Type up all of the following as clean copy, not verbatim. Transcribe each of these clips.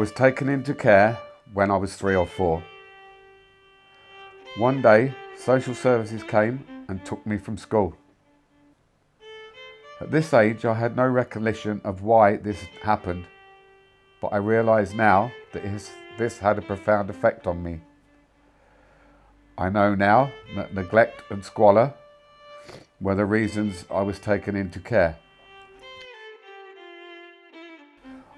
was taken into care when I was 3 or 4. One day, social services came and took me from school. At this age, I had no recollection of why this happened, but I realise now that this had a profound effect on me. I know now that neglect and squalor were the reasons I was taken into care.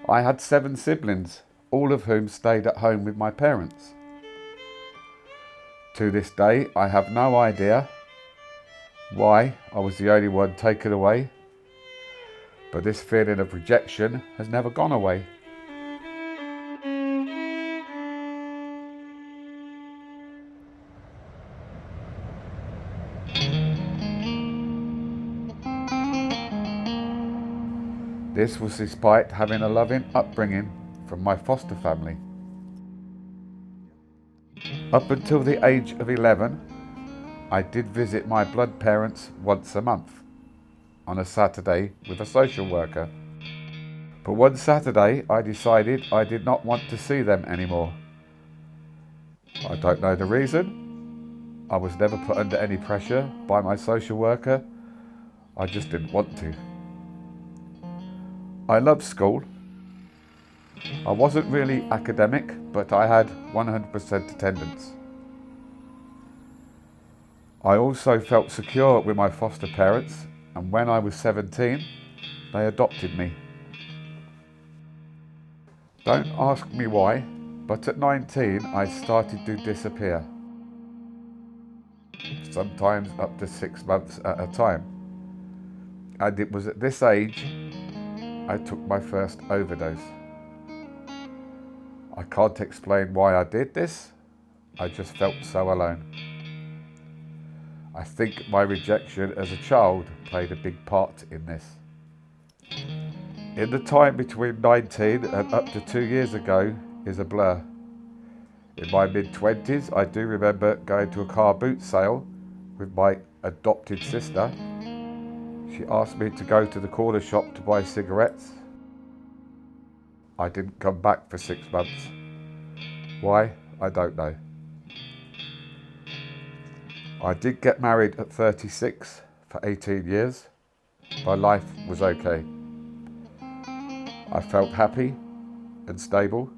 I had 7 siblings, all of whom stayed at home with my parents. To this day, I have no idea why I was the only one taken away, but this feeling of rejection has never gone away. This was despite having a loving upbringing from my foster family. Up until the age of 11, I did visit my blood parents once a month on a Saturday with a social worker. But one Saturday I decided I did not want to see them anymore. I don't know the reason. I was never put under any pressure by my social worker. I just didn't want to. I loved school. I wasn't really academic, but I had 100% attendance. I also felt secure with my foster parents, and when I was 17, they adopted me. Don't ask me why, but at 19 I started to disappear. Sometimes up to 6 months at a time. And it was at this age I took my first overdose. I can't explain why I did this. I just felt so alone. I think my rejection as a child played a big part in this. In the time between 19 and up to 2 years ago is a blur. In my mid-20s, I do remember going to a car boot sale with my adopted sister. She asked me to go to the corner shop to buy cigarettes. I didn't come back for 6 months. Why? I don't know. I did get married at 36 for 18 years. My life was okay. I felt happy and stable,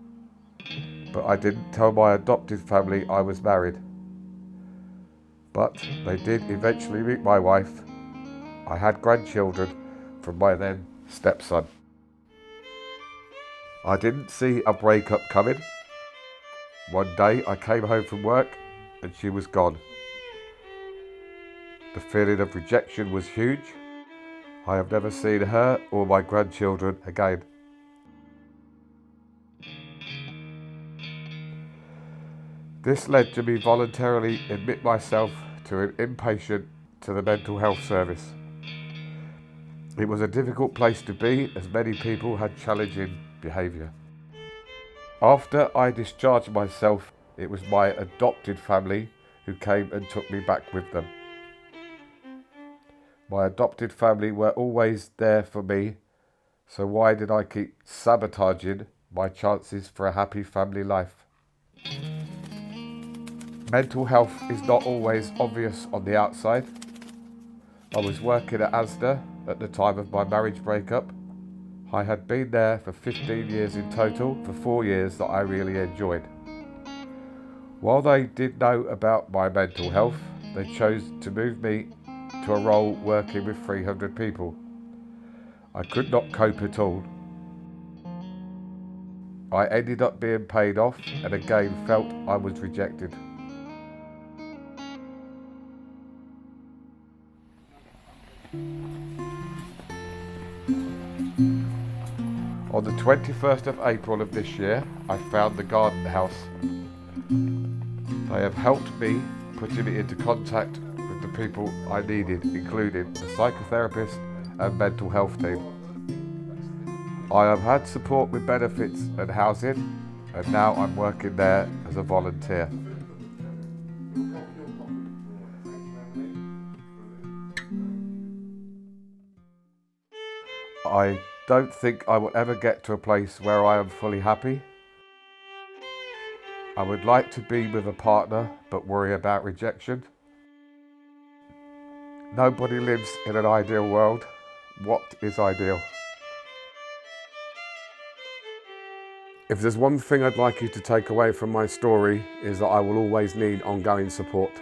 but I didn't tell my adopted family I was married. But they did eventually meet my wife. I had grandchildren from my then stepson. I didn't see a breakup coming. One day I came home from work and she was gone. The feeling of rejection was huge. I have never seen her or my grandchildren again. This led to me voluntarily admit myself to an inpatient to the mental health service. It was a difficult place to be as many people had challenging behaviour. After I discharged myself, it was my adopted family who came and took me back with them. My adopted family were always there for me, so why did I keep sabotaging my chances for a happy family life? Mental health is not always obvious on the outside. I was working at Asda at the time of my marriage breakup. I had been there for 15 years in total, for 4 years that I really enjoyed. While they did know about my mental health, they chose to move me to a role working with 300 people. I could not cope at all. I ended up being paid off and again felt I was rejected. On the 21st of April of this year, I found the garden house. They have helped me, putting me into contact with the people I needed, including the psychotherapist and mental health team. I have had support with benefits and housing, and now I'm working there as a volunteer. I don't think I will ever get to a place where I am fully happy, I would like to be with a partner but worry about rejection. Nobody lives in an ideal world. What is ideal? If there's one thing I'd like you to take away from my story, is that I will always need ongoing support.